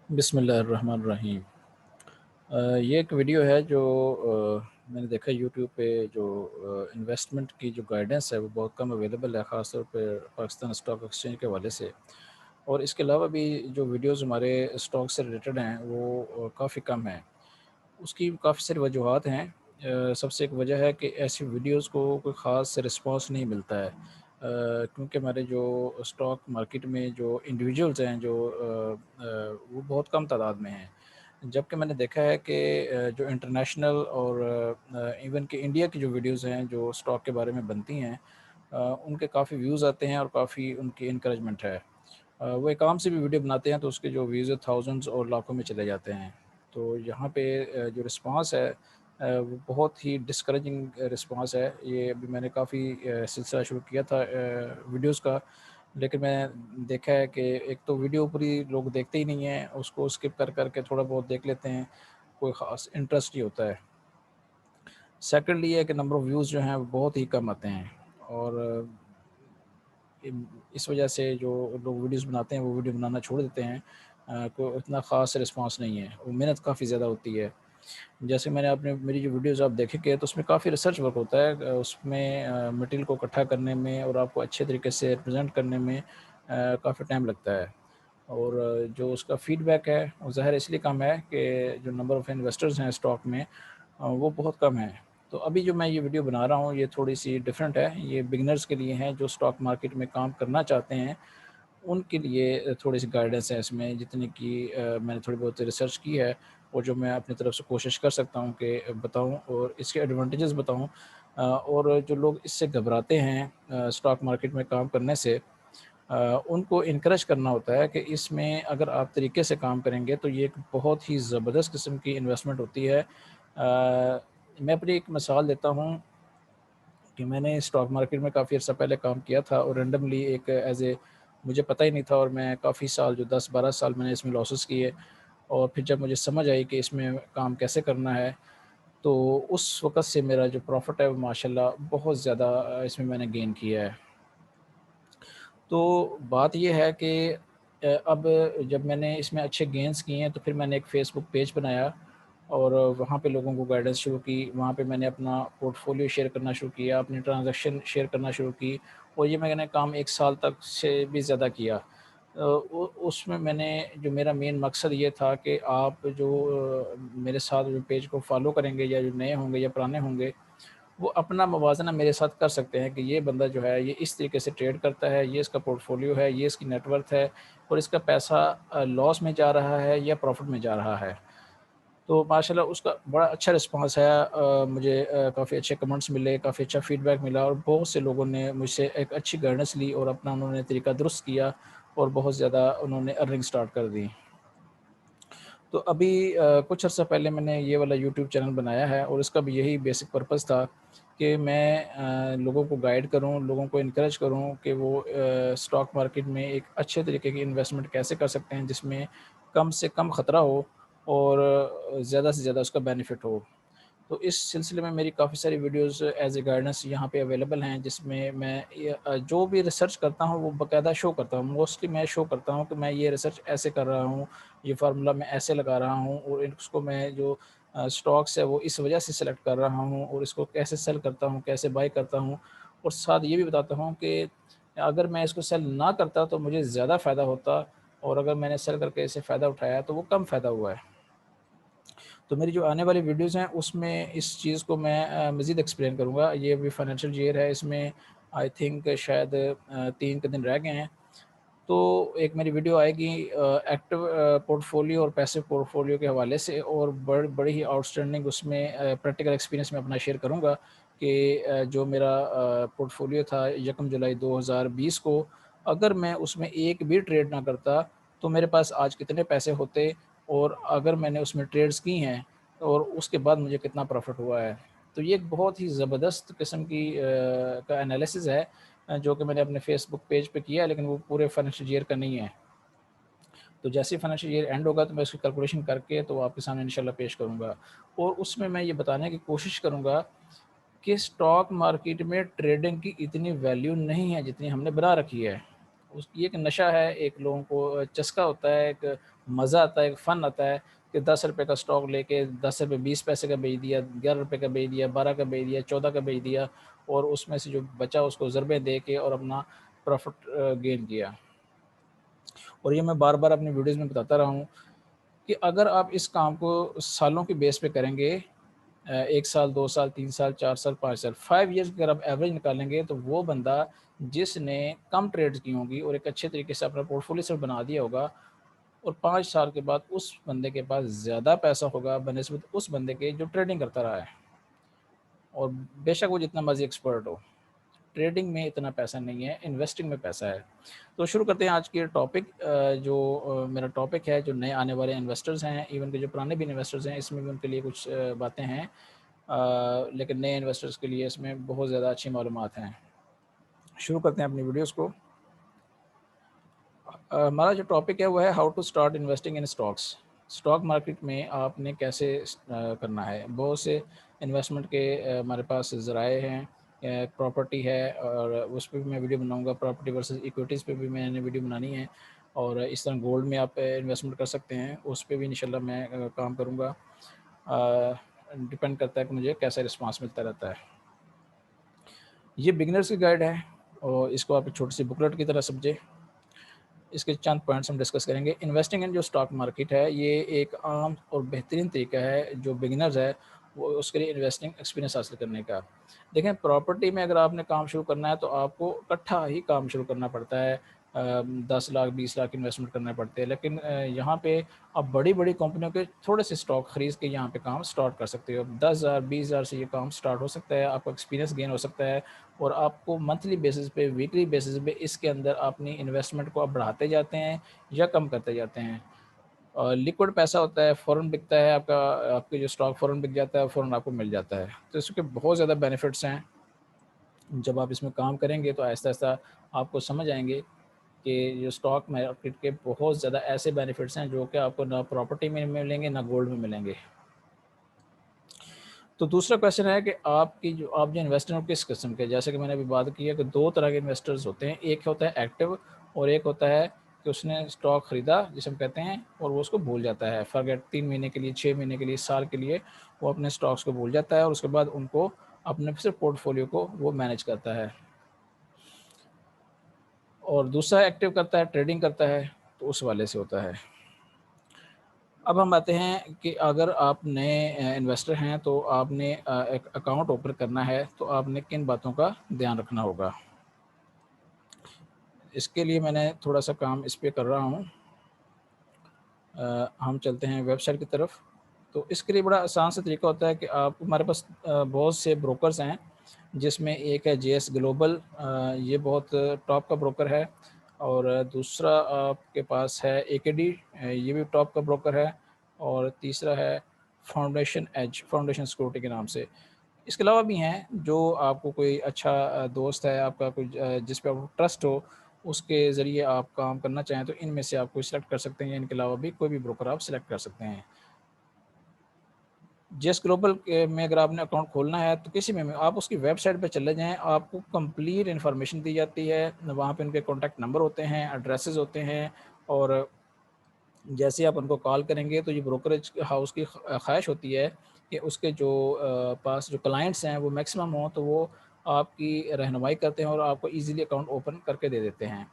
बिस्मिल्लाहिर्रहमानिर्रहीम। ये एक वीडियो है जो मैंने देखा यूट्यूब पे जो इन्वेस्टमेंट की जो गाइडेंस है वो बहुत कम अवेलेबल है, ख़ास तौर पे पाकिस्तान स्टॉक एक्सचेंज के हवाले से। और इसके अलावा भी जो वीडियोज़ हमारे स्टॉक से रिलेटेड हैं वो काफ़ी कम हैं। उसकी काफ़ी सारी वजूहात हैं। सबसे एक वजह है कि ऐसी वीडियोज़ को कोई ख़ास रिस्पॉन्स नहीं मिलता है। क्योंकि हमारे जो स्टॉक मार्केट में जो इंडिविजुअल्स हैं वो बहुत कम तादाद में हैं। जबकि मैंने देखा है कि जो इंटरनेशनल और इवन कि इंडिया की जो वीडियोज़ हैं जो स्टॉक के बारे में बनती हैं, उनके काफ़ी व्यूज़ आते हैं और काफ़ी उनकी इनकरेजमेंट है। वो एक आम सी भी वीडियो बनाते हैं तो उसके जो व्यूज़ है थाउज़ेंड्स और लाखों में चले जाते हैं। तो यहाँ पे जो रिस्पॉन्स है वो बहुत ही डिस्करेजिंग रिस्पॉन्स है। ये अभी मैंने काफ़ी सिलसिला शुरू किया था वीडियोज़ का, लेकिन मैं देखा है कि एक तो वीडियो पूरी लोग देखते ही नहीं हैं, उसको स्किप कर के थोड़ा बहुत देख लेते हैं, कोई ख़ास इंटरेस्ट नहीं होता है। सेकंडली ये है कि नंबर ऑफ़ व्यूज़ जो हैं वो बहुत ही कम आते हैं और इस वजह से जो लोग वीडियोज़ बनाते हैं वो वीडियो बनाना छोड़ देते हैं। कोई इतना ख़ास रिस्पॉन्स नहीं है, वो मेहनत काफ़ी ज़्यादा होती है। जैसे मैंने आपने मेरी जो वीडियोज़ आप देखेंगे तो उसमें काफ़ी रिसर्च वर्क होता है, उसमें मटेरियल को इकट्ठा करने में और आपको अच्छे तरीके से रिप्रेज़ेंट करने में काफ़ी टाइम लगता है। और जो उसका फ़ीडबैक है वो ज़ाहिर इसलिए कम है कि जो नंबर ऑफ़ इन्वेस्टर्स हैं स्टॉक में वो बहुत कम है। तो अभी जो मैं ये वीडियो बना रहा हूँ ये थोड़ी-सी डिफरेंट है, ये बिगिनर्स के लिए है जो स्टॉक मार्केट में काम करना चाहते हैं, उनके लिए थोड़ी-सी गाइडेंस है इसमें, जितनी कि मैंने थोड़ी बहुत रिसर्च की है और जो मैं अपनी तरफ से कोशिश कर सकता हूँ कि बताऊँ और इसके एडवांटेजेस बताऊँ। और जो लोग इससे घबराते हैं स्टॉक मार्केट में काम करने से, उनको इनकरेज करना होता है कि इसमें अगर आप तरीके से काम करेंगे तो ये एक बहुत ही ज़बरदस्त किस्म की इन्वेस्टमेंट होती है। मैं अपनी एक मिसाल देता हूँ कि मैंने स्टॉक मार्केट में काफ़ी अर्सा पहले काम किया था और रैंडमली एक एज़ ए मुझे पता ही नहीं था और मैं काफ़ी साल जो 10-12 साल मैंने इसमें लॉसेस किए। और फिर जब मुझे समझ आई कि इसमें काम कैसे करना है, तो उस वक़्त से मेरा जो प्रॉफ़िट है वो माशाल्लाह बहुत ज़्यादा इसमें मैंने गेन किया है। तो बात ये है कि अब जब मैंने इसमें अच्छे गेन्स किए हैं तो फिर मैंने एक फ़ेसबुक पेज बनाया और वहाँ पे लोगों को गाइडेंस शुरू की। वहाँ पे मैंने अपना पोर्टफ़ोलियो शेयर करना शुरू किया, अपनी ट्रांज़ैक्शन शेयर करना शुरू की और ये मैंने काम 1 साल तक से भी ज़्यादा किया। उ उसमें मैंने जो मेरा मेन मकसद ये था कि आप जो मेरे साथ जो पेज को फ़ॉलो करेंगे या जो नए होंगे या पुराने होंगे, वो अपना मवाज़ना मेरे साथ कर सकते हैं कि ये बंदा जो है ये इस तरीके से ट्रेड करता है, ये इसका पोर्टफ़ोलियो है, ये इसकी नेटवर्थ है और इसका पैसा लॉस में जा रहा है या प्रॉफ़िट में जा रहा है। तो माशाल्लाह उसका बड़ा अच्छा रिस्पॉन्स है। मुझे काफ़ी अच्छे कमेंट्स मिले, काफ़ी अच्छा फ़ीडबैक मिला और बहुत से लोगों ने मुझसे एक अच्छी गाइडेंस ली और अपना उन्होंने तरीका दुरुस्त किया और बहुत ज़्यादा उन्होंने अर्निंग स्टार्ट कर दी। तो अभी कुछ अर्सा पहले मैंने ये वाला यूट्यूब चैनल बनाया है और इसका भी यही बेसिक पर्पज़ था कि मैं लोगों को गाइड करूँ, लोगों को इनकरेज करूँ कि वो स्टॉक मार्केट में एक अच्छे तरीके की इन्वेस्टमेंट कैसे कर सकते हैं जिसमें कम से कम ख़तरा हो और ज़्यादा से ज़्यादा उसका बेनिफिट हो। तो इस सिलसिले में मेरी काफ़ी सारी वीडियोज़ एज़ ए गाइडेंस यहाँ पे अवेलेबल हैं, जिसमें मैं जो भी रिसर्च करता हूँ वो बाकायदा शो करता हूँ। मोस्टली मैं शो करता हूँ कि मैं ये रिसर्च ऐसे कर रहा हूँ, ये फ़ार्मूला मैं ऐसे लगा रहा हूँ और इसको मैं जो स्टॉक्स है वो इस वजह से सेलेक्ट कर रहा हूँ और इसको कैसे सेल करता हूँ, कैसे बाय करता हूँ। और साथ ये भी बताता हूँ कि अगर मैं इसको सेल ना करता तो मुझे ज़्यादा फ़ायदा होता और अगर मैंने सेल करके इससे फ़ायदा उठाया तो वो कम फ़ायदा हुआ है। तो मेरी जो आने वाली वीडियोज़ हैं उसमें इस चीज़ को मैं मज़ीद एक्सप्लेन करूँगा। ये अभी फाइनेंशियल ईयर है, इसमें आई थिंक शायद 3 के दिन रह गए हैं। तो एक मेरी वीडियो आएगी एक्टिव पोर्टफ़ोलियो और पैसिव पोर्टफ़ोलियो के हवाले से और बड़ी ही आउटस्टैंडिंग उसमें प्रैक्टिकल एक्सपीरियंस मैं अपना शेयर करूँगा कि जो मेरा पोर्टफ़ोलियो था 1 जुलाई 2020 को, अगर मैं उसमें एक भी ट्रेड ना करता, तो मेरे पास आज कितने पैसे होते और अगर मैंने उसमें ट्रेड्स की हैं और उसके बाद मुझे कितना प्रॉफ़िट हुआ है। तो ये एक बहुत ही ज़बरदस्त किस्म की का एनालिसिस है जो कि मैंने अपने फ़ेसबुक पेज पे किया है, लेकिन वो पूरे फाइनेंशियल ईयर का नहीं है। तो जैसे ही फाइनेंशियल ईयर एंड होगा तो मैं उसकी कैलकुलेशन करके तो आपके सामने इंशाल्लाह पेश करूँगा। और उसमें मैं ये बताने की कोशिश करूँगा कि स्टॉक मार्केट में ट्रेडिंग की इतनी वैल्यू नहीं है जितनी हमने बना रखी है। ये एक नशा है, एक लोगों को चस्का होता है, एक मज़ा आता है, एक फ़न आता है कि ₹10 का स्टॉक लेके ₹10 20 पैसे का बेच दिया, ₹11 का बेच दिया, 12 का बेच दिया, 14 का बेच दिया और उसमें से जो बचा उसको ज़रबे दे के और अपना प्रॉफ़िट गेन किया। और ये मैं बार-बार अपनी वीडियोज़ में बताता रहा हूँ कि अगर आप इस काम को सालों के बेस पे करेंगे 1 साल, 2 साल, 3 साल, 4 साल, 5 साल, 5 ईयर्स अगर आप एवरेज निकालेंगे तो वो बंदा जिसने कम ट्रेड्स की होंगी और एक अच्छे तरीके से अपना पोर्टफोलियो सेट बना दिया होगा और 5 साल के बाद उस बंदे के पास ज़्यादा पैसा होगा बनिस्बत उस बंदे के जो ट्रेडिंग करता रहा है और बेशक वो जितना मर्ज़ी एक्सपर्ट हो। ट्रेडिंग में इतना पैसा नहीं है, इन्वेस्टिंग में पैसा है। तो शुरू करते हैं आज की टॉपिक जो मेरा टॉपिक है, जो नए आने वाले इन्वेस्टर्स हैं, इवन के जो पुराने भी इन्वेस्टर्स हैं, इसमें भी उनके लिए कुछ बातें हैं। लेकिन नए इन्वेस्टर्स के लिए इसमें बहुत ज़्यादा अच्छी मालूमात हैं। शुरू करते हैं अपनी वीडियोज़ को। हमारा जो टॉपिक है वो है how to start investing in stocks. Stock market में आपने कैसे करना है। बहुत से इन्वेस्टमेंट के हमारे पास ज़राए हैं। प्रॉपर्टी है और उस पे भी मैं वीडियो बनाऊंगा। प्रॉपर्टी वर्सेस इक्विटीज़ पे भी मैंने वीडियो बनानी है और इस तरह गोल्ड में आप इन्वेस्टमेंट कर सकते हैं, उस पे भी इंशाल्लाह मैं काम करूँगा। डिपेंड करता है कि मुझे कैसा रिस्पांस मिलता रहता है। ये बिगिनर्स की गाइड है और इसको आप एक छोटी सी बुकलेट की तरह समझें। इसके चंद पॉइंट्स हम डिस्कस करेंगे। इन्वेस्टिंग इन जो स्टॉक मार्केट है, ये एक आम और बेहतरीन तरीका है जो बिगिनर्स है वो उसके लिए इन्वेस्टिंग एक्सपीरियंस हासिल करने का। देखें, प्रॉपर्टी में अगर आपने काम शुरू करना है तो आपको इकट्ठा ही काम शुरू करना पड़ता है। 10 लाख 20 लाख इन्वेस्टमेंट करने पड़ते हैं, लेकिन यहाँ पे आप बड़ी बड़ी कंपनियों के थोड़े से स्टॉक खरीद के यहाँ पे काम स्टार्ट कर सकते हो। 10,000 20,000 से ये काम स्टार्ट हो सकता है, आपका एक्सपीरियंस गेन हो सकता है और आपको मंथली बेसिस पे, वीकली बेसिस पे इसके अंदर अपनी इन्वेस्टमेंट को आप बढ़ाते जाते हैं या कम करते जाते हैं। लिक्विड पैसा होता है, फ़ौरन बिकता है आपका, आपके जो स्टॉक फ़ौरन बिक जाता है, फ़ौरन आपको मिल जाता है। तो इसके बहुत ज़्यादा बेनिफिट्स हैं। जब आप इसमें काम करेंगे तो आहिस्ता-आहिस्ता आपको समझ आएँगे कि जो स्टॉक मार्केट के बहुत ज़्यादा ऐसे बेनिफिट्स हैं जो कि आपको ना प्रॉपर्टी में मिलेंगे, ना गोल्ड में मिलेंगे। तो दूसरा क्वेश्चन है कि आप जो इन्वेस्टर हो किस किस्म के, जैसे कि मैंने अभी बात की है कि 2 तरह के इन्वेस्टर्स होते हैं। एक होता है एक्टिव और एक होता है कि उसने स्टॉक खरीदा जिसे हम कहते हैं और वो उसको भूल जाता है। फॉरगेट 3 महीने के लिए, 6 महीने के लिए, साल के लिए वो अपने स्टॉक्स को भूल जाता है और उसके बाद उनको अपने सिर्फ पोर्टफोलियो को वो मैनेज करता है। और दूसरा एक्टिव करता है, ट्रेडिंग करता है, तो उस वाले से होता है। अब हम आते हैं कि अगर आप नए इन्वेस्टर हैं तो आपने एक अकाउंट ओपन करना है तो आपने किन बातों का ध्यान रखना होगा। इसके लिए मैंने थोड़ा सा काम इस पे कर रहा हूँ। हम चलते हैं वेबसाइट की तरफ। तो इसके लिए बड़ा आसान सा तरीका होता है कि आप हमारे पास बहुत से ब्रोकर्स हैं जिसमें एक है जेएस ग्लोबल। ये बहुत टॉप का ब्रोकर है और दूसरा आपके पास है एकेडी, ये भी टॉप का ब्रोकर है और तीसरा है फाउंडेशन एज, फाउंडेशन सिक्योरिटी के नाम से। इसके अलावा भी हैं जो आपको कोई अच्छा दोस्त है आपका, कोई जिस पे आपको ट्रस्ट हो, उसके ज़रिए आप काम करना चाहें तो इनमें से आप कोई सेलेक्ट कर सकते हैं या इनके अलावा भी कोई भी ब्रोकर आप सेलेक्ट कर सकते हैं। जेएस ग्लोबल के में अगर आपने अकाउंट खोलना है तो किसी में आप उसकी वेबसाइट पे चले जाएँ, आपको कंप्लीट इन्फॉर्मेशन दी जाती है। वहाँ पे उनके कॉन्टैक्ट नंबर होते हैं, एड्रेसेस होते हैं और जैसे आप उनको कॉल करेंगे तो ये ब्रोकरेज हाउस की ख्वाहिश होती है कि उसके जो पास जो क्लाइंट्स हैं वो मैक्सिमम हों, तो वो आपकी रहनुमाई करते हैं और आपको ईज़िली अकाउंट ओपन करके दे देते हैं।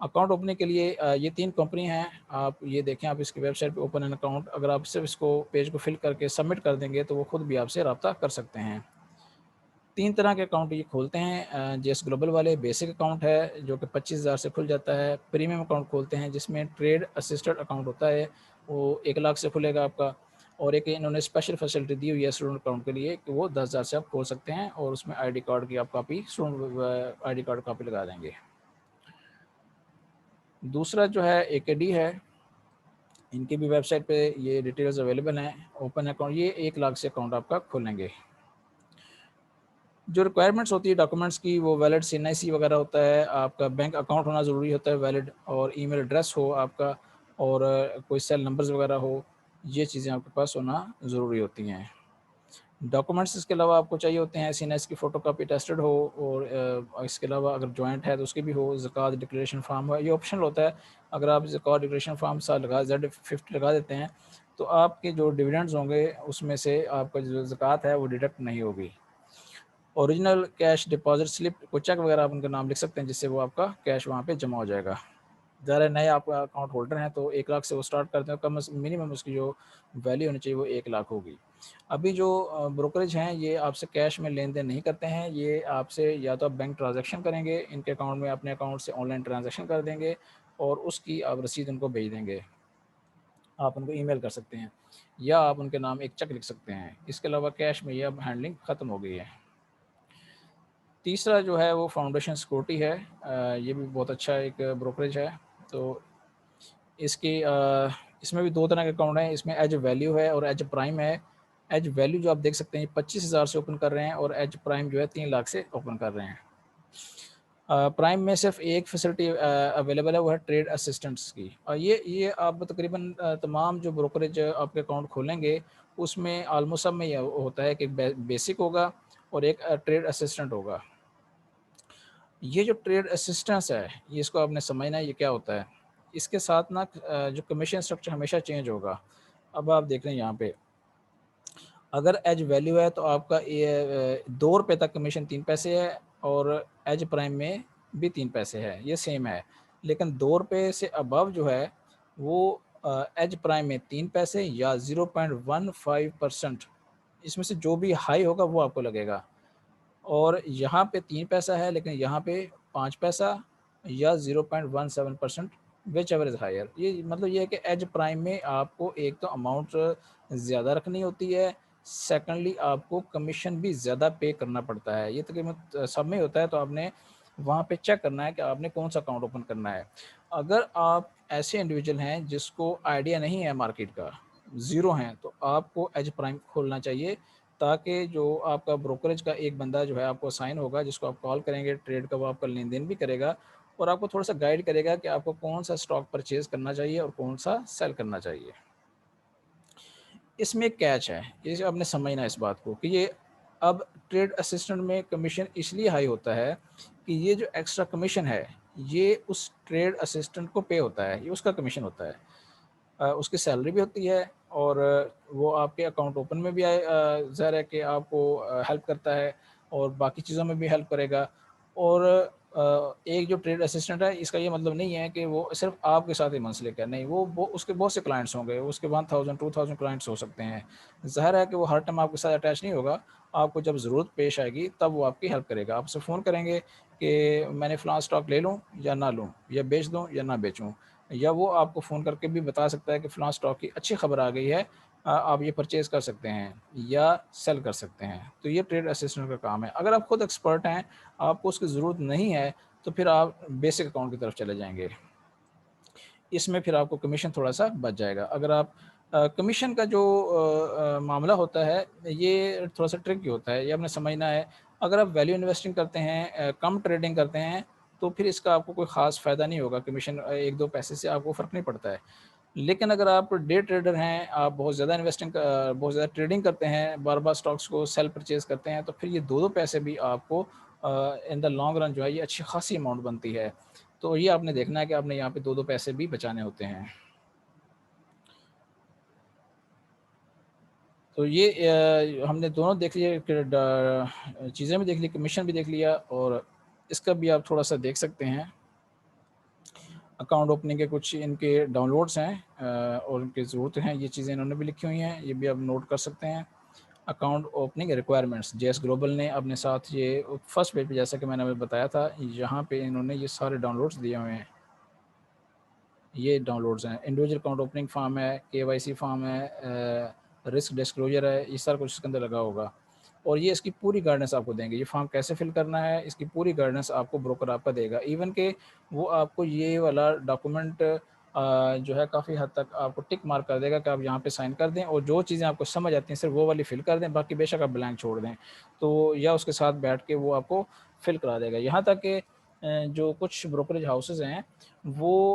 अकाउंट ओपनिंग के लिए ये 3 कंपनी हैं। आप ये देखें, आप इसकी वेबसाइट पे ओपन एन अकाउंट, अगर आप सिर्फ इसको पेज को फिल करके सबमिट कर देंगे तो वो खुद भी आपसे राब्ता कर सकते हैं। 3 तरह के अकाउंट ये खोलते हैं। जेएस ग्लोबल वाले बेसिक अकाउंट है जो कि 25,000 से खुल जाता है। प्रीमियम अकाउंट खोलते हैं जिसमें ट्रेड असिस्टेड अकाउंट होता है, वो 1 लाख से खुलेगा आपका। और एक इन्होंने स्पेशल फैसिलिटी दी हुई है स्टूडेंट अकाउंट के लिए कि वो 10,000 से आप खोल सकते हैं और उसमें आईडी कार्ड की आप copy, student ID card copy लगा देंगे। दूसरा जो है एकेडी है, इनकी भी वेबसाइट पे ये डिटेल्स अवेलेबल हैं। ओपन अकाउंट, ये 1 लाख से अकाउंट आपका खोलेंगे। जो रिक्वायरमेंट्स होती है डॉक्यूमेंट्स की, वो वैलिड सीएनआईसी वगैरह होता है, आपका बैंक अकाउंट होना ज़रूरी होता है वैलिड, और ईमेल एड्रेस हो आपका और कोई सेल नंबर्स वगैरह हो, ये चीज़ें आपके पास होना ज़रूरी होती हैं। डॉक्यूमेंट्स इसके अलावा आपको चाहिए होते हैं, सीएनएस की फ़ोटोकॉपी टेस्टेड हो, और इसके अलावा अगर जॉइंट है तो उसकी भी हो, ज़कात डिक्लेरेशन फ़ॉर्म हो, ये ऑप्शनल होता है। अगर आप ज़कात डिक्लेरेशन फ़ॉर्म साथ लगा Z50 लगा देते हैं, तो आपके जो डिविडेंड्स होंगे उसमें से आपका जो ज़कात है वो डिडक्ट नहीं होगी। ओरिजिनल कैश डिपॉज़िट स्लिप, कोई चेक वगैरह आप उनका नाम लिख सकते हैं, जिससे वो आपका कैश वहाँ पे जमा हो जाएगा। ज़रा नए आप अकाउंट होल्डर हैं तो 1 लाख से वो स्टार्ट करते हैं, कम से मिनिमम उसकी जो वैल्यू होनी चाहिए वो 1 लाख होगी। अभी जो ब्रोकरेज हैं ये आपसे कैश में लेन-देन नहीं करते हैं, ये आपसे या तो आप बैंक ट्रांज़ैक्शन करेंगे, इनके अकाउंट में अपने अकाउंट से ऑनलाइन ट्रांज़ैक्शन कर देंगे और उसकी आप रसीद उनको भेज देंगे। आप उनको ईमेल कर सकते हैं या आप उनके नाम एक चेक लिख सकते हैं। इसके अलावा कैश में ये अब हैंडलिंग ख़त्म हो गई है। तीसरा जो है वो फाउंडेशन सिक्योरिटी है। ये भी बहुत अच्छा एक ब्रोकरेज है। तो इसकी इसमें भी 2 तरह के अकाउंट हैं, इसमें एज वैल्यू है और एज प्राइम है। एज वैल्यू जो आप देख सकते हैं 25,000 से ओपन कर रहे हैं, और एज प्राइम जो है 3 लाख से ओपन कर रहे हैं। प्राइम में सिर्फ एक फैसिलिटी अवेलेबल है, वो है ट्रेड असिस्टेंट्स की, और ये आप तकरीबन तमाम जो ब्रोकरेज आपके अकाउंट खोलेंगे उसमें ऑलमोस्ट सब में ये होता है कि बेसिक होगा और एक ट्रेड असिस्टेंट होगा। ये जो ट्रेड असिस्टेंस है, ये इसको आपने समझना है ये क्या होता है। इसके साथ ना जो कमीशन स्ट्रक्चर हमेशा चेंज होगा। अब आप देख रहे हैं यहाँ पे, अगर एज वैल्यू है तो आपका ये ₹2 तक कमीशन 3 पैसे है, और एज प्राइम में भी 3 पैसे है, ये सेम है। लेकिन ₹2 से अबव जो है वो एज प्राइम में 3 पैसे या 0.15% इसमें से जो भी हाई होगा वो आपको लगेगा। और यहाँ पे 3 पैसा है, लेकिन यहाँ पे 5 पैसा या 0.17%, व्हिचएवर इज़ हायर। ये मतलब ये है कि एज प्राइम में आपको एक तो अमाउंट ज़्यादा रखनी होती है, सेकंडली आपको कमीशन भी ज़्यादा पे करना पड़ता है। ये तकरीबन सब में होता है, तो आपने वहाँ पे चेक करना है कि आपने कौन-सा अकाउंट ओपन करना है। अगर आप ऐसे इंडिविजुअल हैं जिसको आइडिया नहीं है मार्केट का, ज़ीरो हैं, तो आपको एज प्राइम खोलना चाहिए, ताकि जो आपका ब्रोकरेज का एक बंदा जो है आपको असाइन होगा, जिसको आप कॉल करेंगे ट्रेड का, वो आपका लेन-देन भी करेगा और आपको थोड़ा-सा गाइड करेगा कि आपको कौन-सा स्टॉक परचेज़ करना चाहिए और कौन-सा सेल करना चाहिए। इसमें एक कैच है, ये जो आपने समझना है इस बात को कि ये अब ट्रेड असिस्टेंट में कमीशन इसलिए हाई होता है कि ये जो एक्स्ट्रा कमीशन है, ये उस ट्रेड असिस्टेंट को पे होता है, ये उसका कमीशन होता है। उसकी सैलरी भी होती है, और वो आपके अकाउंट ओपन में भी ज़ाहिर है कि आपको हेल्प करता है और बाकी चीज़ों में भी हेल्प करेगा। और एक जो ट्रेड असिस्टेंट है, इसका ये मतलब नहीं है कि वो सिर्फ़ आपके साथ ही मुंसलिक है, नहीं, वो उसके बहुत से क्लाइंट्स होंगे, उसके 1000 2000 क्लाइंट्स हो सकते हैं। ज़ाहिर है कि वो हर टाइम आपके साथ अटैच नहीं होगा, आपको जब ज़रूरत पेश आएगी तब वो आपकी हेल्प करेगा। आपसे फ़ोन करेंगे कि मैंने फ़लाँ स्टॉक ले लूँ या ना लूँ, या बेच दूँ या ना बेचूँ। या वो आपको फ़ोन करके भी बता सकता है कि फ़लाँ स्टॉक की अच्छी खबर आ गई है, आप ये परचेज़ कर सकते हैं या सेल कर सकते हैं। तो ये ट्रेड असिस्टेंट का काम है। अगर आप खुद एक्सपर्ट हैं, आपको उसकी ज़रूरत नहीं है, तो फिर आप बेसिक अकाउंट की तरफ चले जाएँगे। इसमें फिर आपको कमीशन थोड़ा-सा बच जाएगा। अगर आप कमीशन का जो मामला होता है, ये थोड़ा-सा ट्रिकी होता है, ये आपने समझना है। अगर आप वैल्यू इन्वेस्टिंग करते हैं, कम ट्रेडिंग करते हैं, तो फिर इसका आपको कोई ख़ास फ़ायदा नहीं होगा, कमीशन 1-2 पैसे से आपको फ़र्क नहीं पड़ता है। लेकिन अगर आप डे ट्रेडर हैं, आप बहुत ज़्यादा ट्रेडिंग करते हैं, बार-बार स्टॉक्स को सेल परचेज़ करते हैं, तो फिर ये 2-2 पैसे भी आपको इन द लॉन्ग रन जो है ये अच्छी खासी अमाउंट बनती है। तो ये आपने देखना है कि आपने यहाँ पे 2-2 पैसे भी बचाने होते हैं। तो ये हमने दोनों देख लिए कि चीज़ें भी देख ली, कमीशन भी देख लिया, और इसका भी आप थोड़ा-सा देख सकते हैं। अकाउंट ओपनिंग के कुछ इनके डाउनलोड्स हैं, और उनकी ज़रूरत हैं, ये चीज़ें इन्होंने भी लिखी हुई हैं, ये भी आप नोट कर सकते हैं। Account opening requirements, JS global ने अपने साथ ये फर्स्ट पेज पे, जैसा कि मैंने अभी बताया था, यहाँ पे इन्होंने ये सारे डाउनलोड्स दिए हुए हैं। ये डाउनलोड्स हैं। इंडिविजुअल अकाउंट ओपनिंग फॉर्म है, केवाईसी फॉर्म है, रिस्क डिस्क्लोजर है, ये सारा कुछ इसके अंदर लगा होगा, और ये इसकी पूरी गाइडेंस आपको देंगे। ये फॉर्म कैसे फिल करना है, इसकी पूरी गाइडेंस आपको ब्रोकर आपका देगा। इवन कि वो आपको ये वाला डॉक्यूमेंट जो है काफ़ी हद तक आपको टिक मार्क कर देगा कि आप यहाँ पे साइन कर दें, और जो चीज़ें आपको समझ आती हैं सिर्फ वो वाली फिल कर दें, बाकी बेशक आप ब्लैंक छोड़ दें। तो या उसके साथ बैठ के वो आपको फिल करा देगा। यहाँ तक कि जो कुछ ब्रोकरेज हाउसेज़ हैं, वो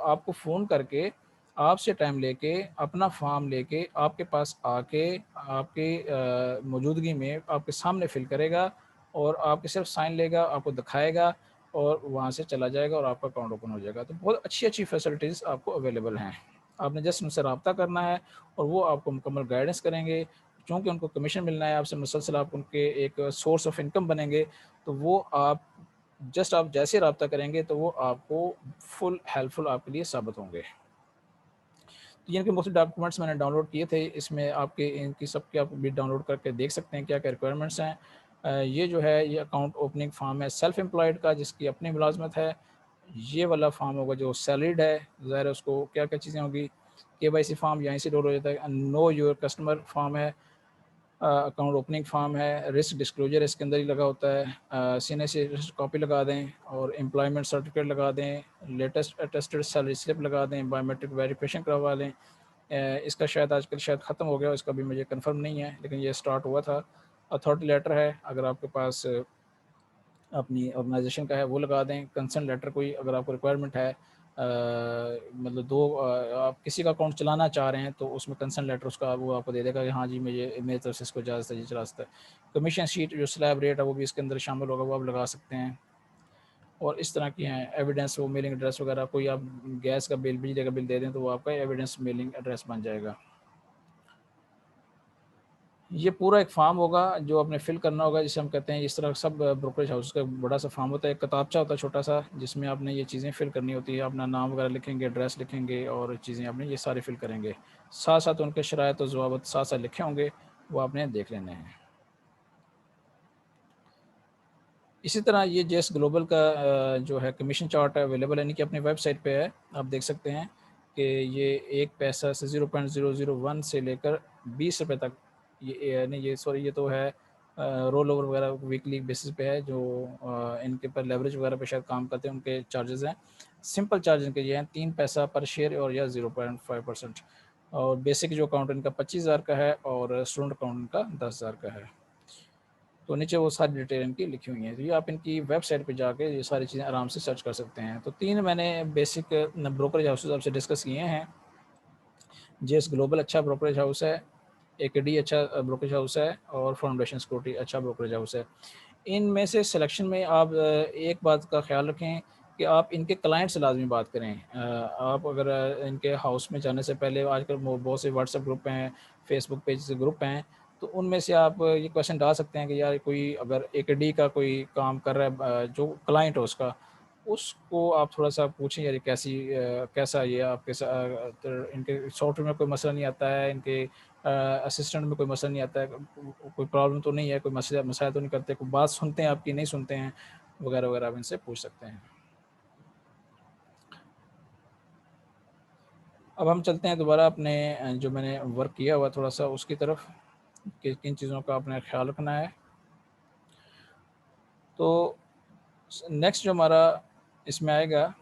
आपको फ़ोन करके आपसे टाइम लेके, अपना फॉर्म लेके आपके पास आके, आपके मौजूदगी में आपके सामने फिल करेगा और आपके सिर्फ साइन लेगा, आपको दिखाएगा और वहाँ से चला जाएगा और आपका अकाउंट ओपन हो जाएगा। तो बहुत अच्छी-अच्छी फैसिलिटीज़ आपको अवेलेबल हैं। आपने जस्ट उनसे राब्ता करना है और वो आपको मुकम्मल गाइडेंस करेंगे। चूँकि उनको कमीशन मिलना है आपसे, मुसलसल आप उनके एक सोर्स ऑफ इनकम बनेंगे, तो वो आप जैसे राब्ता करेंगे तो वो आपको फुल हेल्पफुल आपके लिए साबित होंगे। तो ये इनके मोस्टली डॉक्यूमेंट्स मैंने डाउनलोड किए थे, इसमें आपके इनकी सबकी आप भी डाउनलोड करके देख सकते हैं क्या-क्या रिक्वायरमेंट्स हैं। ये जो है ये अकाउंट ओपनिंग फॉर्म है सेल्फ एम्प्लॉयड का, जिसकी अपनी मुलाज़मत है। ये वाला फॉर्म होगा जो सैलरीड है, ज़ाहिर है उसको क्या-क्या चीज़ें होंगी, केवाईसी फॉर्म यहीं से लोड हो जाता है। नो योर कस्टमर फॉर्म है, अकाउंट ओपनिंग फॉर्म है, रिस्क डिस्क्लोजर इसके अंदर ही लगा होता है। सीने से कॉपी लगा दें और एम्प्लॉयमेंट सर्टिफिकेट लगा दें, लेटेस्ट अटेस्टेड सैलरी स्लिप लगा दें, बायोमेट्रिक वेरिफिकेशन करवा लें। इसका शायद आजकल शायद ख़त्म हो गया, इसका भी मुझे कंफर्म नहीं है, लेकिन ये स्टार्ट हुआ था। अथॉरिटी लेटर है अगर आपके पास अपनी ऑर्गेनाइजेशन का है वो लगा दें। कंसर्न लेटर कोई अगर आपको रिक्वायरमेंट है, मतलब आप किसी का अकाउंट चलाना चाह रहे हैं तो उसमें कंसर्न लेटर उसका वो आपको दे देगा कि हाँ जी मुझे मेरी तरफ से इसको इजाज़त है, ये चला सकता है। कमीशन शीट जो स्लैब रेट है वो भी इसके अंदर शामिल होगा, वो आप लगा सकते हैं। और इस तरह की हैं एविडेंस, वो मेलिंग एड्रेस वगैरह, कोई आप गैस का बिल, बिजली का बिल दे दें तो वो आपका एविडेंस मेलिंग एड्रेस बन जाएगा। ये पूरा एक फ़ॉर्म होगा जो आपने फ़िल करना होगा, जिसे हम कहते हैं, इस तरह सब ब्रोकरेज हाउस का बड़ा सा फ़ॉर्म होता है, एक किताबचा होता है छोटा-सा, जिसमें आपने ये चीज़ें फ़िल करनी होती है, अपना नाम वगैरह लिखेंगे, एड्रेस लिखेंगे और चीज़ें आपने ये सारी फ़िल करेंगे। साथ-साथ उनके शराइत और ज़वाबित साथ-साथ लिखे होंगे, वो आपने देख लेने हैं। इसी तरह ये जेएस ग्लोबल का जो है कमीशन चार्ट है अवेलेबल है, यानी कि अपनी वेबसाइट पे है। आप देख सकते हैं कि ये 1 पैसा से 0.001 से लेकर ₹20 तक, ये यानी ये सॉरी ये तो है रोल ओवर वगैरह वीकली बेसिस पे है, जो इनके पर लेवरेज वगैरह पे शायद काम करते हैं, उनके चार्जेज़ हैं। सिंपल चार्ज इनके ये हैं 3 पैसा पर शेयर और या 0.5%, और बेसिक जो अकाउंट इनका 25,000 का है और स्टूडेंट अकाउंट इनका 10,000 का है। तो नीचे वो सारी डिटेल इनकी लिखी हुई हैं, तो ये आप इनकी वेबसाइट पे जाके ये सारी चीज़ें आराम से सर्च कर सकते हैं। तो 3 मैंने बेसिक ब्रोकरेज हाउसेज़ आपसे डिस्कस किए हैं। जेएस ग्लोबल अच्छा ब्रोकरेज हाउस है, एकेडी अच्छा ब्रोकरेज हाउस है और फाउंडेशन सिक्योरिटी अच्छा ब्रोकरेज हाउस है। इनमें से सिलेक्शन में आप एक बात का ख़्याल रखें कि आप इनके क्लाइंट से लाज़मी बात करें। आप अगर इनके हाउस में जाने से पहले, आजकल बहुत से व्हाट्सएप ग्रुप हैं, फेसबुक पेज ग्रुप हैं, तो उनमें से आप ये क्वेश्चन डाल सकते हैं कि यार कोई अगर एकेडी का कोई काम कर रहा है, जो क्लाइंट हो उसका, उसको आप थोड़ा-सा पूछें यार ये कैसा ये आपके तो इनके सॉफ्टवेयर में कोई मसला नहीं आता है, इनके असिस्टेंट में कोई मसला नहीं आता है, कोई प्रॉब्लम तो नहीं है, कोई मसला मसाइल तो नहीं करते, कोई बात सुनते हैं आपकी, नहीं सुनते हैं, वगैरह-वगैरह आप इनसे पूछ सकते हैं। अब हम चलते हैं दोबारा अपने जो मैंने वर्क किया हुआ थोड़ा-सा उसकी तरफ, कि किन चीज़ों का आपने ख़्याल रखना है। तो नेक्स्ट जो हमारा इसमें आएगा,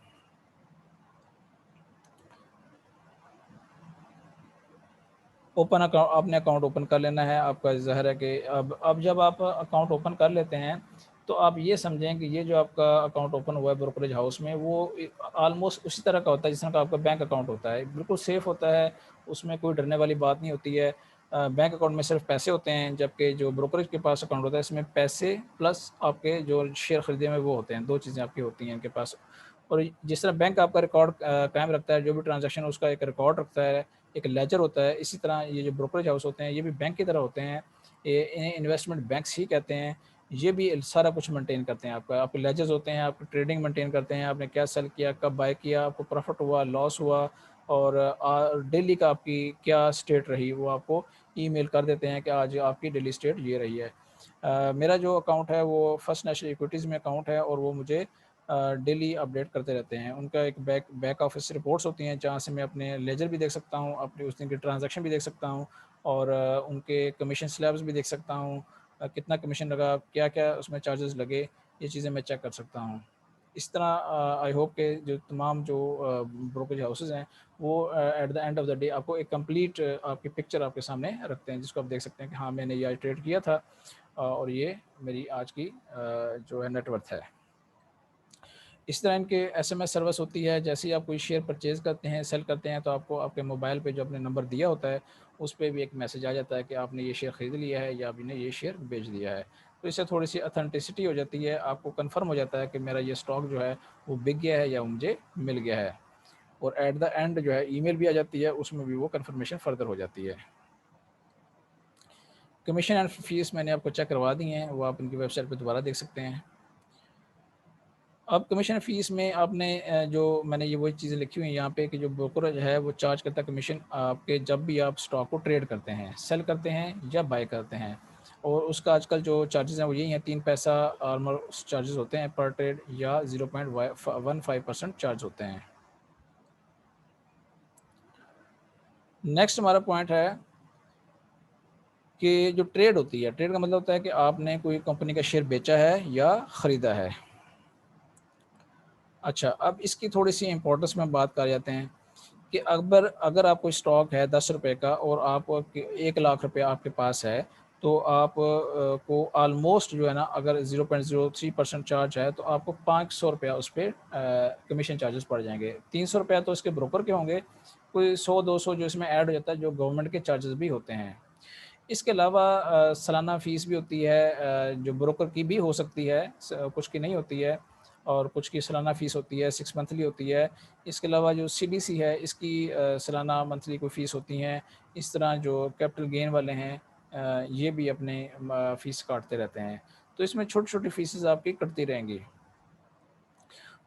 ओपन अकाउंट, आपने अकाउंट ओपन कर लेना है। आपका ज़ाहिर है कि अब जब आप अकाउंट ओपन कर लेते हैं, तो आप ये समझें कि ये जो आपका अकाउंट ओपन हुआ है ब्रोकरेज हाउस में, वो ऑलमोस्ट उसी तरह का होता है जिस तरह का आपका बैंक अकाउंट होता है। बिल्कुल सेफ़ होता है, उसमें कोई डरने वाली बात नहीं होती है। बैंक अकाउंट में सिर्फ पैसे होते हैं, जबकि जो ब्रोकरेज के पास अकाउंट होता है, इसमें पैसे प्लस आपके जो शेयर खरीदे हुए वो होते हैं, 2 चीज़ें आपकी होती हैं इनके पास। और जिस तरह बैंक आपका रिकॉर्ड कायम रखता है, जो भी ट्रांज़ैक्शन उसका एक रिकॉर्ड रखता है, एक लेजर होता है, इसी तरह ये जो ब्रोकरेज हाउस होते हैं, ये भी बैंक की तरह होते हैं। ये इन्हें इन्वेस्टमेंट बैंक्स ही कहते हैं। ये भी सारा कुछ मेंटेन करते हैं आपका। आपके लेजर्स होते हैं, आपकी ट्रेडिंग मेंटेन करते हैं, आपने क्या सेल किया, कब बाय किया, आपको प्रॉफ़िट हुआ, लॉस हुआ, और डेली का आपकी क्या स्टेट रही, वो आपको ईमेल कर देते हैं कि आज आपकी डेली स्टेट ये रही है। मेरा जो अकाउंट है वो फर्स्ट नेशनल इक्विटीज़ में अकाउंट है, और वो मुझे डेली अपडेट करते रहते हैं। उनका एक बैक ऑफिस रिपोर्ट्स होती हैं, जहाँ से मैं अपने लेजर भी देख सकता हूँ, अपने उस दिन के ट्रांज़ैक्शन भी देख सकता हूँ, और उनके कमीशन स्लैब्स भी देख सकता हूँ, कितना कमीशन लगा, क्या-क्या उसमें चार्जेज़ लगे, ये चीज़ें मैं चेक कर सकता हूँ। इस तरह आई होप के जो तमाम जो ब्रोकरेज हाउसेज़ हैं, वो at the end of the day आपको एक कंप्लीट आपकी पिक्चर आपके सामने रखते हैं, जिसको आप देख सकते हैं कि हाँ, मैंने ये आज ट्रेड किया था, और ये मेरी आज की जो है नेट वर्थ है। इस तरह इनके एसएमएस सर्विस होती है। जैसे ही आप कोई शेयर परचेज़ करते हैं, सेल करते हैं, तो आपको आपके मोबाइल पे जो आपने नंबर दिया होता है, उस पे भी एक मैसेज आ जाता है कि आपने ये शेयर खरीद लिया है या आपने ये शेयर बेच दिया है। तो इससे थोड़ी-सी ऑथेंटिसिटी हो जाती है, आपको कन्फर्म हो जाता है कि मेरा ये स्टॉक जो है वो बिक गया है या मुझे मिल गया है। और एट द एंड जो है ईमेल भी आ जाती है, उसमें भी वो कन्फर्मेशन फर्दर हो जाती है। कमीशन एंड फीस मैंने आपको चेक करवा दी हैं, वो आप इनकी वेबसाइट पे दोबारा देख सकते हैं। अब कमीशन फ़ीस में आपने जो मैंने ये वही चीज़ें लिखी हुई हैं यहाँ पे कि जो ब्रोकरेज है वो चार्ज करता है कमीशन आपके जब भी आप स्टॉक को ट्रेड करते हैं, सेल करते हैं या बाय करते हैं। और उसका आजकल जो चार्जेज़ हैं वो यही हैं, 3 पैसा ऑलमोस्ट चार्जेज़ होते हैं पर ट्रेड या 0.15% चार्ज होते हैं। नेक्स्ट हमारा पॉइंट है कि जो ट्रेड होती है, ट्रेड का मतलब होता है कि आपने कोई कंपनी का शेयर बेचा है या खरीदा है। अच्छा, अब इसकी थोड़ी-सी इम्पोर्टेंस में बात कर जाते हैं कि अगर अगर आप कोई स्टॉक है ₹10 का और आप क 1 लाख रुपया आपके पास है, तो आप को ऑलमोस्ट जो है ना अगर 0.03% चार्ज है, तो आपको ₹500 उस पे कमीशन चार्जेस पड़ जाएँगे। ₹300 तो इसके ब्रोकर के होंगे, कोई 100-200 जो इसमें ऐड हो जाता है, जो गवर्नमेंट के चार्जेस भी होते हैं। इसके अलावा सालाना फ़ीस भी होती है जो ब्रोकर की भी हो सकती है, कुछ की नहीं होती है और कुछ की सालाना फ़ीस होती है, 6 मंथली होती है। इसके अलावा जो सीडीसी है इसकी सालाना मंथली कोई फ़ीस होती हैं। इस तरह जो कैपिटल गेन वाले हैं ये भी अपने फ़ीस काटते रहते हैं। तो इसमें छोटी-छोटी फ़ीसेज़ आपकी कटती रहेंगी।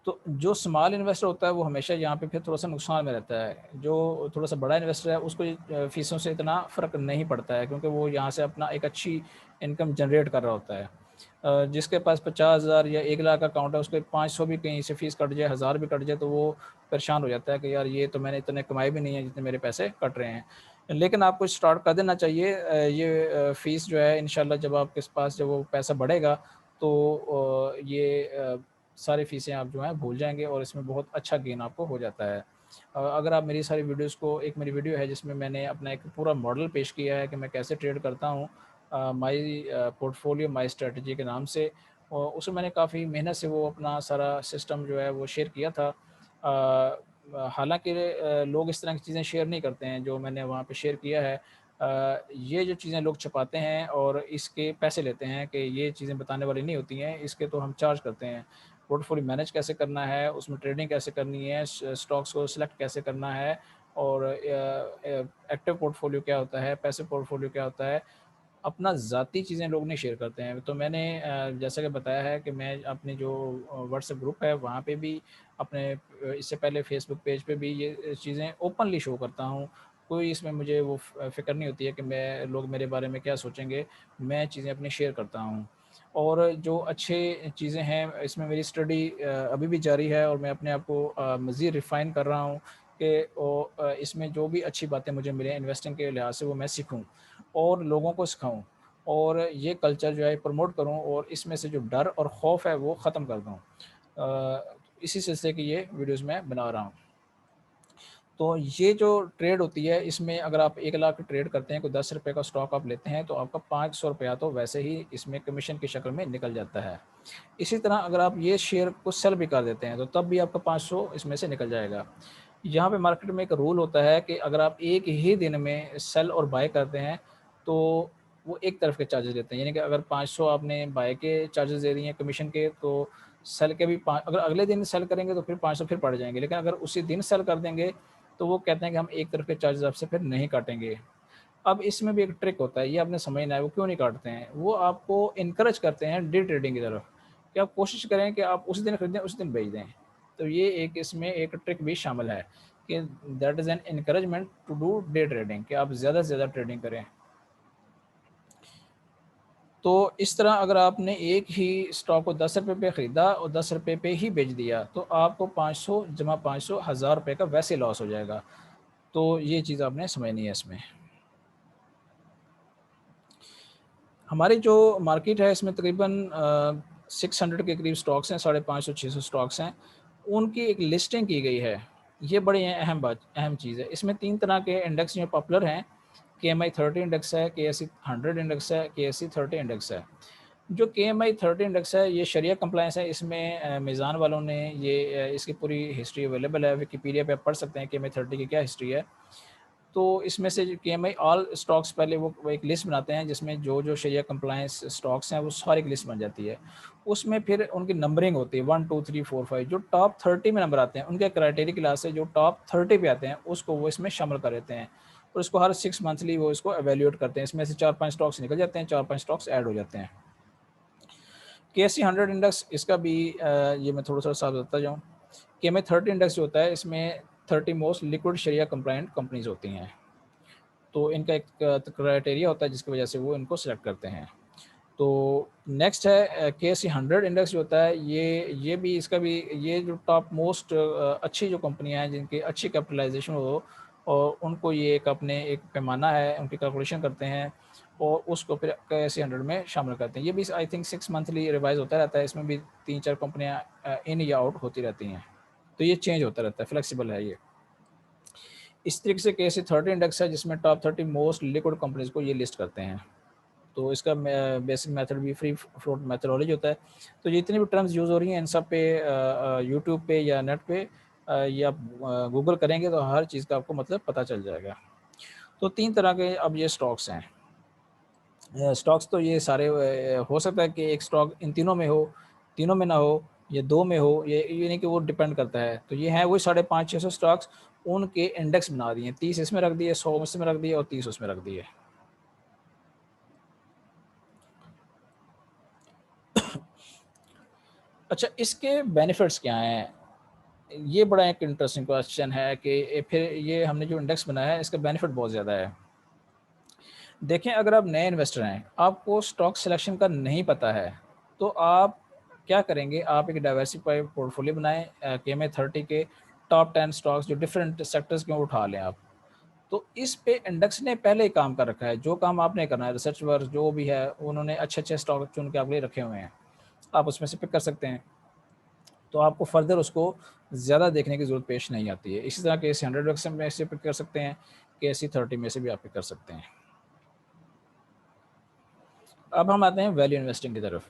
तो जो स्मॉल इन्वेस्टर होता है वो हमेशा यहाँ पे फिर थोड़ा-सा नुकसान में रहता है। जो थोड़ा-सा बड़ा इन्वेस्टर है उसको फ़ीसों से इतना फ़र्क नहीं पड़ता है क्योंकि वो यहाँ से अपना एक अच्छी इनकम जनरेट कर रहा होता है। जिसके पास 50,000 या 1 लाख अकाउंट है उसके 500 भी कहीं से फ़ीस कट जाए, 1000 भी कट जाए तो वो परेशान हो जाता है कि यार ये तो मैंने इतने कमाए भी नहीं है जितने मेरे पैसे कट रहे हैं। लेकिन आपको स्टार्ट कर देना चाहिए फ़ीस जो है इंशाल्लाह जब आपके पास जब वो पैसा बढ़ेगा तो ये सारी फ़ीसें आप जो हैं भूल जाएँगे और इसमें बहुत अच्छा गेन आपको हो जाता है। अगर आप मेरी सारी वीडियोज़ को एक मेरी वीडियो है जिसमें मैंने अपना एक पूरा मॉडल पेश किया है कि मैं कैसे ट्रेड करता हूँ माई पोर्टफोलियो माई स्ट्रैटेजी के नाम से और उसमें मैंने काफ़ी मेहनत से वो अपना सारा सिस्टम जो है वो शेयर किया था। हालाँकि लोग इस तरह की चीज़ें शेयर नहीं करते हैं जो मैंने वहाँ पे शेयर किया है। ये जो चीज़ें लोग छुपाते हैं और इसके पैसे लेते हैं कि ये चीज़ें बताने वाली नहीं होती हैं, इसके तो हम चार्ज करते हैं। पोर्टफोलियो मैनेज कैसे करना है, उसमें ट्रेडिंग कैसे करनी है, स्टॉक्स को सिलेक्ट कैसे करना है और एक्टिव पोर्टफोलियो क्या होता है, पैसिव पोर्टफोलियो क्या होता है, अपना ज़ाती चीज़ें लोग नहीं शेयर करते हैं। तो मैंने जैसा कि बताया है कि मैं अपनी जो व्हाट्सएप ग्रुप है वहाँ पे भी अपने इससे पहले फेसबुक पेज पे भी ये चीज़ें ओपनली शो करता हूँ। कोई इसमें मुझे वो फ़िक्र नहीं होती है कि मैं लोग मेरे बारे में क्या सोचेंगे, मैं चीज़ें अपनी शेयर करता हूँ। और जो अच्छे चीज़ें हैं इसमें मेरी स्टडी अभी भी जारी है और मैं अपने आप को मज़ीद रिफ़ाइन कर रहा हूँ कि इसमें जो भी अच्छी बातें मुझे मिलें इन्वेस्टिंग के लिहाज़ से वो मैं सीखूँ। और लोगों को सिखाऊँ और ये कल्चर जो है प्रमोट करूँ और इसमें से जो डर और खौफ़ है वो ख़त्म कर दूँ। इसी सिलसिले की ये वीडियोज़ मैं बना रहा हूँ। तो ये जो ट्रेड होती है इसमें अगर आप 1 लाख ट्रेड करते हैं, कोई ₹10 का स्टॉक आप लेते हैं तो आपका ₹500 तो वैसे ही इसमें कमीशन की शक्ल में निकल जाता है। इसी तरह अगर आप ये शेयर को सेल भी कर देते हैं तो तब भी आपका 500 इसमें से निकल जाएगा। यहाँ पे मार्केट में एक रूल होता है कि अगर आप एक ही दिन में सेल और बाय करते हैं तो वो एक तरफ के चार्जेस लेते हैं। यानी कि अगर 500 आपने बाय के चार्जेस दे दिए हैं कमीशन के तो सेल के भी पा अगर अगले दिन सेल करेंगे तो फिर 500 फिर पड़ जाएँगे। लेकिन अगर उसी दिन सेल कर देंगे तो वो कहते हैं कि हम एक तरफ के चार्जेस आपसे फिर नहीं काटेंगे। अब इसमें भी एक ट्रिक होता है, ये आपने समझना है वो क्यों नहीं काटते हैं। वो आपको एनकरेज करते हैं डे ट्रेडिंग की तरफ, कि आप कोशिश करें कि आप उसी दिन खरीदें, उसी दिन बेच दें। तो ये एक इसमें एक ट्रिक भी शामिल है कि that is an encouragement to do day trading कि आप ज़्यादा से ज़्यादा ट्रेडिंग करें। तो इस तरह अगर आपने एक ही स्टॉक को ₹10 पे खरीदा और ₹10 पे ही बेच दिया, तो आपको 500 जमा 500 ₹1000 का वैसे लॉस हो जाएगा। तो ये चीज़ आपने समझनी है इसमें। हमारी जो मार्केट है इसमें तकरीबन 600 के करीब स्टॉक्स हैं, 550-600 स्टॉक्स हैं। उनकी एक लिस्टिंग की गई है। ये बड़ी अहम चीज़ है। इसमें 3 तरह के इंडेक्स जो पॉपुलर हैं, केएमआई 30 इंडेक्स है, केएसई 100 इंडेक्स है, केएसई 30 इंडेक्स है। जो KMI 30 इंडेक्स है ये शरिया कंप्लायंस है। इसमें मीज़ान वालों ने ये इसकी पूरी हिस्ट्री अवेलेबल है, विकिपीडिया पे आप पढ़ सकते हैं KMI 30 की क्या हिस्ट्री है। तो इसमें से KMI ऑल स्टॉक्स पहले वो एक लिस्ट बनाते हैं जिसमें जो शरिया कंप्लायंस स्टॉक्स हैं वो सारी एक लिस्ट बन जाती है। उसमें फिर उनकी नंबरिंग होती है 1 2 3 4 5। जो टॉप 30 में नंबर आते हैं उनके क्राइटेरिया की क्लास से जो टॉप 30 पे आते हैं उसको वो इसमें शामिल कर देते हैं, और इसको हर 6 मंथली वो इसको एवेल्यूएट करते हैं। इसमें से 4-5 स्टॉक्स निकल जाते हैं, 4-5 स्टॉक्स ऐड हो जाते हैं। KSE 100 इंडेक्स इसका भी ये मैं थोड़ा सा साफ बताता जाऊँ। KMI 30 इंडेक्स जो होता है इसमें 30 मोस्ट लिक्विड शरिया कंप्लायंट कंपनीज होती हैं। तो इनका एक क्राइटेरिया होता है जिसकी वजह से वो इनको सेलेक्ट करते हैं। तो नेक्स्ट है KSE 100 इंडेक्स जो होता है ये भी इसका भी ये जो टॉप मोस्ट अच्छी जो कंपनियां हैं जिनकी अच्छी कैपिटलाइजेशन हो, और उनको ये एक अपने एक पैमाना है, उनकी कैलकुलेशन करते हैं और उसको फिर KSE 100 में शामिल करते हैं। ये भी आई थिंक 6 मंथली रिवाइज होता रहता है। इसमें भी 3-4 कंपनियां इन या आउट होती रहती हैं, तो ये चेंज होता रहता है, फ्लेक्सिबल है ये। इस तरीके से KSE 30 इंडेक्स है जिसमें टॉप 30 मोस्ट लिक्विड कंपनीज को ये लिस्ट करते हैं। तो इसका बेसिक मेथड भी फ्री फ्लोट मेथडोलॉजी होता है। तो जितनी भी टर्म्स यूज़ हो रही हैं इन सब पे यूट्यूब पे या नेट पे या गूगल करेंगे तो हर चीज़ का आपको मतलब पता चल जाएगा। तो 3 तरह के अब ये स्टॉक्स हैं। स्टॉक्स तो ये सारे हो सकता है कि एक स्टॉक इन तीनों में हो, तीनों में ना हो, या 2 में हो, ये नहीं कि वो डिपेंड करता है। तो ये हैं वही 550-600 स्टॉक्स, उनके इंडेक्स बना दिए, 30 इसमें रख दिए, 100 इसमें रख दिए और 30 उसमें रख दिए। अच्छा, इसके बेनिफिट्स क्या हैं? ये बड़ा एक इंटरेस्टिंग क्वेश्चन है कि फिर ये हमने जो इंडेक्स बनाया है इसका बेनिफिट बहुत ज़्यादा है। देखें, अगर आप नए इन्वेस्टर हैं, आपको स्टॉक सिलेक्शन का नहीं पता है, तो आप क्या करेंगे? आप एक डाइवर्सिफाइड पोर्टफोलियो बनाएं, KMI 30 के टॉप 10 स्टॉक्स जो डिफरेंट सेक्टर्स के उठा लें आप। तो इस पे इंडेक्स ने पहले ही काम कर रखा है, जो काम आपने करना है, रिसर्च वर्क जो भी है, उन्होंने अच्छे-अच्छे स्टॉक चुन के आपके लिए रखे हुए हैं। आप उसमें से पिक कर सकते हैं। तो आपको फर्दर उसको ज़्यादा देखने की ज़रूरत पेश नहीं आती है। इसी तरह KSE 100 में से पिक कर सकते हैं, KSE 30 में से भी आप पिक कर सकते हैं। अब हम आते हैं वैल्यू इन्वेस्टिंग की तरफ।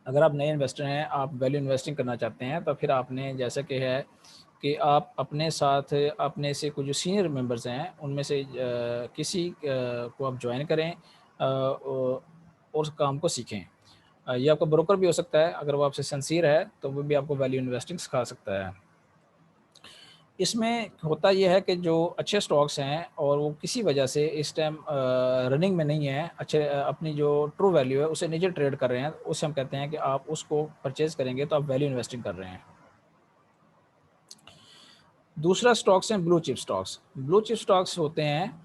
अगर आप नए इन्वेस्टर हैं, आप वैल्यू इन्वेस्टिंग करना चाहते हैं, तो फिर आपने जैसा कि है कि आप अपने साथ अपने से कुछ जो सीनियर मेंबर्स हैं उनमें से किसी को आप ज्वाइन करें और उस काम को सीखें। ये आपका ब्रोकर भी हो सकता है, अगर वो आपसे सिंसियर है तो वो भी आपको वैल्यू इन्वेस्टिंग सिखा सकता है। इसमें होता ये है कि जो अच्छे स्टॉक्स हैं और वो किसी वजह से इस टाइम रनिंग में नहीं है, अच्छे अपनी जो ट्रू वैल्यू है उसे नीचे ट्रेड कर रहे हैं, उससे हम कहते हैं कि आप उसको परचेज़ करेंगे तो आप वैल्यू इन्वेस्टिंग कर रहे हैं। दूसरा स्टॉक्स हैं blue chip stocks. Blue chip stocks होते हैं,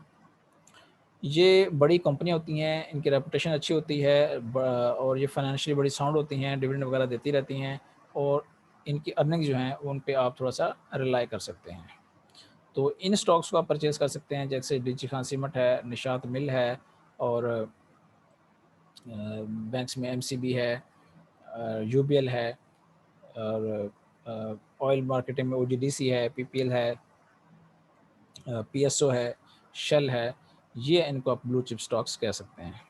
ये बड़ी कंपनियाँ होती हैं, इनकी रेपुटेशन अच्छी होती है और ये फाइनेंशियली बड़ी साउंड होती हैं, डिविडेंड वगैरह देती रहती हैं, और इनकी अर्निंग जो हैं उन पे आप थोड़ा-सा रिलाई कर सकते हैं। तो इन स्टॉक्स को आप परचेज़ कर सकते हैं, जैसे डीजी खान सीमेंट है, निशात मिल है, और बैंक्स में एमसीबी है, यूबीएल है, और ऑयल मार्केटिंग में ओजीडीसी है, पीपीएल है, पीएसओ है, शेल है। ये इनको आप ब्लू चिप स्टॉक्स कह सकते हैं।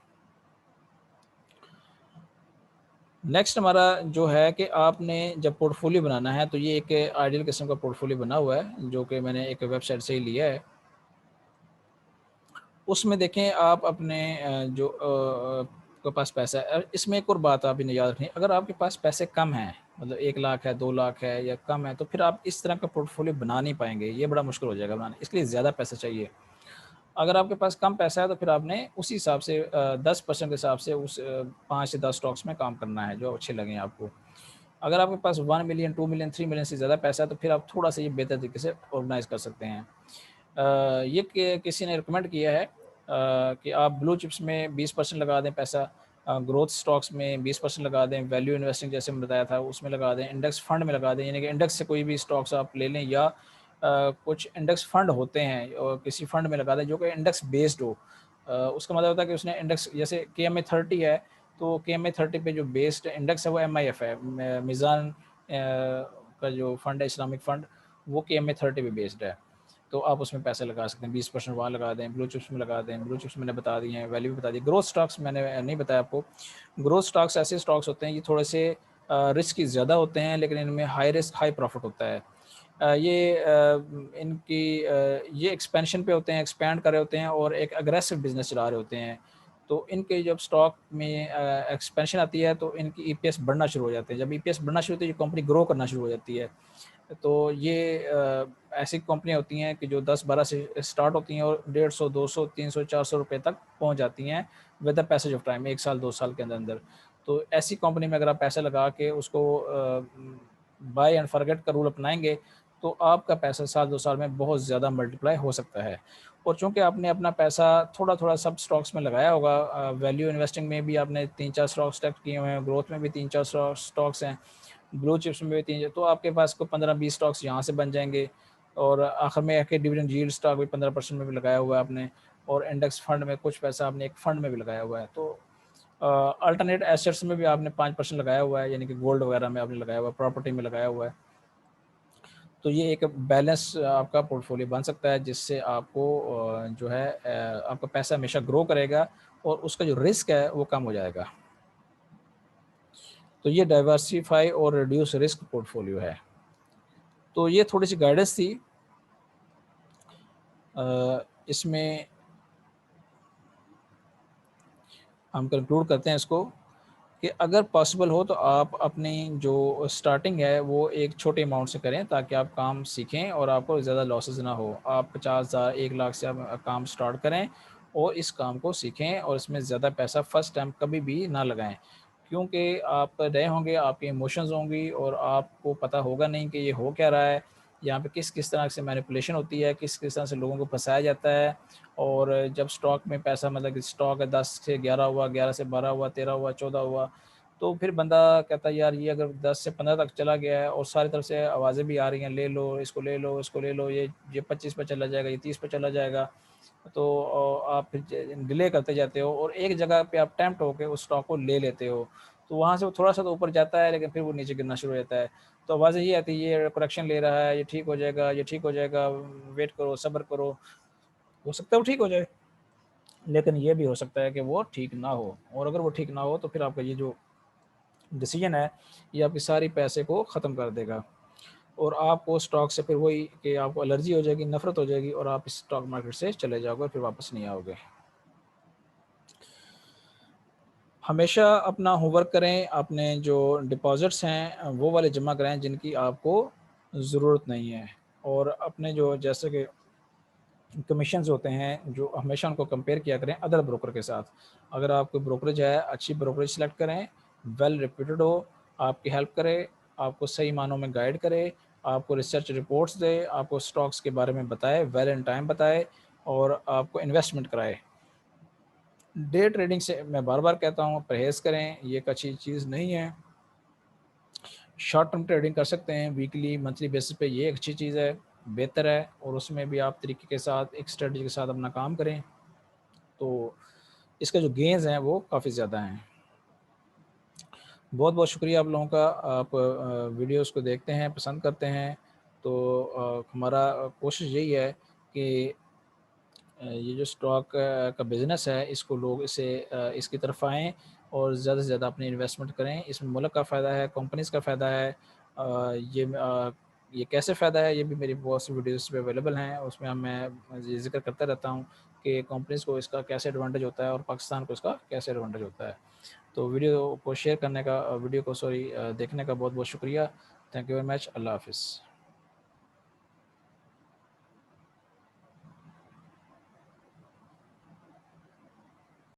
नेक्स्ट हमारा जो है कि आपने जब पोर्टफोलियो बनाना है तो ये एक आइडियल किस्म का पोर्टफोलियो बना हुआ है जो कि मैंने एक वेबसाइट से ही लिया है। उसमें देखें आप अपने जो के पास पैसा है, इसमें एक और बात आप इन्हें याद रखें, अगर आपके पास पैसे कम हैं, मतलब 1 लाख है, 2 लाख है या कम है, तो फिर आप इस तरह का पोर्टफोलियो बना नहीं पाएंगे, ये बड़ा मुश्किल हो जाएगा बनाना, इसके लिए ज़्यादा पैसा चाहिए। अगर आपके पास कम पैसा है तो फिर आपने उसी हिसाब से 10% के हिसाब से उस 5 से 10 स्टॉक्स में काम करना है जो अच्छे लगें आपको। अगर आपके पास 1 मिलियन, 2 मिलियन, 3 मिलियन से ज़्यादा पैसा है तो फिर आप थोड़ा-सा ये बेहतर तरीके से ऑर्गेनाइज़ कर सकते हैं। ये किसी ने रिकमेंड किया है कि आप ब्लू चिप्स में 20% लगा दें पैसा, ग्रोथ स्टॉक्स में 20% लगा दें, वैल्यू इन्वेस्टिंग जैसे मैं बताया था उसमें लगा दें, इंडेक्स फंड में लगा दें, यानी कि इंडेक्स से कोई भी स्टॉक्स आप ले लें, या कुछ इंडेक्स फंड होते हैं और किसी फंड में लगा दें जो कि इंडेक्स बेस्ड हो। उसका मतलब होता है कि उसने इंडेक्स, जैसे KMI 30 है, तो KMI 30 पे जो बेस्ड इंडेक्स है वो MIF है, मीज़ान का जो फंड है, इस्लामिक फंड, वो KMI 30 पे बेस्ड है। तो आप उसमें पैसे लगा सकते हैं, 20% वहाँ लगा दें, ब्लू चिप्स में लगा दें। ब्लू चिप्स मैंने बता दिए हैं, वैल्यू भी बता दी। ग्रोथ स्टॉक्स मैंने नहीं बताया आपको। ग्रोथ स्टॉक्स ऐसे स्टॉक्स होते हैं, ये थोड़े से रिस्क ज़्यादा होते हैं, लेकिन इनमें हाई रिस्क हाई प्रॉफिट होता है। ये एक्सपेंशन पे होते हैं, एक्सपैंड कर रहे होते हैं और एक अग्रेसिव बिजनेस चला रहे होते हैं। तो इनके जब स्टॉक में एक्सपेंशन आती है तो इनकी ईपीएस बढ़ना शुरू हो जाते हैं। जब ईपीएस बढ़ना शुरू होती है, ये कंपनी ग्रो करना शुरू हो जाती है। तो ये ऐसी कंपनियां होती हैं कि जो 10-12 से स्टार्ट होती हैं और 150, 200, 300, 400 रुपए तक पहुंच जाती हैं with the passage of time, 1 साल 2 साल के अंदर अंदर। तो ऐसी कंपनी में अगर आप पैसा लगा के उसको बाय एंड फॉरगेट का रूल अपनाएंगे तो आपका पैसा साल 2 साल में बहुत ज़्यादा मल्टीप्लाई हो सकता है। और चूंकि आपने अपना पैसा थोड़ा थोड़ा सब स्टॉक्स में लगाया होगा, वैल्यू इन्वेस्टिंग में भी आपने 3-4 स्टॉक सेलेक्ट किए हुए हैं, ग्रोथ में भी 3-4 स्टॉक्स हैं, ब्लू चिप्स में भी 3, तो आपके पास को 15-20 स्टॉक्स यहाँ से बन जाएंगे। और आखिर में आके डिविडेंड यील्ड स्टॉक भी 15% में भी लगाया हुआ है आपने, और इंडेक्स फंड में कुछ पैसा आपने एक फंड में भी लगाया हुआ है। तो अल्टरनेट एसेट्स में भी आपने 5% लगाया हुआ है, यानी कि गोल्ड वगैरह में आपने लगाया हुआ है, प्रॉपर्टी में लगाया हुआ है। तो ये एक बैलेंस आपका पोर्टफोलियो बन सकता है, जिससे आपको जो है आपका पैसा हमेशा ग्रो करेगा और उसका जो रिस्क है वो कम हो जाएगा। तो ये डाइवर्सिफाई और रिड्यूस रिस्क पोर्टफोलियो है। तो ये थोड़ी सी गाइडेंस थी इसमें। हम कंक्लूड करते हैं इसको कि अगर पॉसिबल हो तो आप अपनी जो स्टार्टिंग है वो एक छोटे अमाउंट से करें, ताकि आप काम सीखें और आपको ज़्यादा लॉसेस ना हो। आप 50,000 1 लाख से आप काम स्टार्ट करें और इस काम को सीखें, और इसमें ज़्यादा पैसा फर्स्ट टाइम कभी भी ना लगाएं, क्योंकि आप नए होंगे, आपकी इमोशंस होंगी और आपको पता होगा नहीं कि ये हो क्या रहा है, यहाँ पे किस किस तरह से मैनिपुलेशन होती है, किस किस तरह से लोगों को फंसाया जाता है। और जब स्टॉक में पैसा, मतलब कि स्टॉक है 10 से 11 हुआ, 11 से 12 हुआ, 13 हुआ, 14 हुआ, तो फिर बंदा कहता है यार ये अगर 10 से 15 तक चला गया है और सारी तरफ से आवाज़ें भी आ रही हैं, ले लो इसको, ले लो इसको, ले लो, ये 25 पे चला जाएगा, ये 30 पे चला जाएगा। तो आप फिर डिले करते जाते हो और एक जगह पे आप टेम्प्ट होकर उस स्टॉक को ले लेते हो। तो वहाँ से वो थोड़ा सा तो ऊपर जाता है, लेकिन फिर वो नीचे गिरना शुरू हो जाता है। तो आवाज़ें ये आती है, ये करेक्शन ले रहा है, ये ठीक हो जाएगा, ये ठीक हो जाएगा, वेट करो, सब्र करो। हो सकता है वो ठीक हो जाए, लेकिन ये भी हो सकता है कि वो ठीक ना हो, और अगर वो ठीक ना हो तो फिर आपका ये जो डिसीजन है ये आपकी सारी पैसे को ख़त्म कर देगा, और आपको स्टॉक से फिर वही कि आपको एलर्जी हो जाएगी, नफरत हो जाएगी, और आप इस स्टॉक मार्केट से चले जाओगे और फिर वापस नहीं आओगे। हमेशा अपना होमवर्क करें, अपने जो डिपॉजिट्स हैं वो वाले जमा कराएं जिनकी आपको ज़रूरत नहीं है, और अपने जो जैसे कि कमीशंस होते हैं जो हमेशा उनको कंपेयर किया करें अदर ब्रोकर के साथ। अगर आप कोई ब्रोकरेज है, अच्छी ब्रोकरेज सेलेक्ट करें, वेल रिप्यूटेड हो, आपकी हेल्प करे, आपको सही मानों में गाइड करे, आपको रिसर्च रिपोर्ट्स दे, आपको स्टॉक्स के बारे में बताए, वेल इन टाइम बताए, और आपको इन्वेस्टमेंट कराए। डे ट्रेडिंग से मैं बार बार कहता हूँ परहेज़ करें, ये एक अच्छी चीज़ नहीं है। शॉर्ट टर्म ट्रेडिंग कर सकते हैं वीकली मंथली बेसिस पे, ये अच्छी चीज़ है, बेहतर है, और उसमें भी आप तरीके के साथ एक स्ट्रेटजी के साथ अपना काम करें, तो इसके जो गेन्स हैं वो काफ़ी ज़्यादा हैं। बहुत बहुत शुक्रिया आप लोगों का, आप वीडियोस को देखते हैं, पसंद करते हैं। तो हमारा कोशिश यही है कि ये जो स्टॉक का बिज़नेस है इसको लोग इसकी तरफ आएँ और ज़्यादा से ज़्यादा अपनी इन्वेस्टमेंट करें। इसमें मुल्क का फ़ायदा है, कंपनीज़ का फ़ायदा है। ये कैसे फ़ायदा है, ये भी मेरी बहुत सी वीडियोज़ पे अवेलेबल हैं, उसमें मैं ये ज़िक्र करता रहता हूँ कि कंपनीज़ को इसका कैसे एडवांटेज होता है और पाकिस्तान को इसका कैसे एडवांटेज होता है। तो वीडियो को शेयर करने का वीडियो को देखने का बहुत बहुत शुक्रिया। Thank you very much. अल्लाह हाफ़िज़।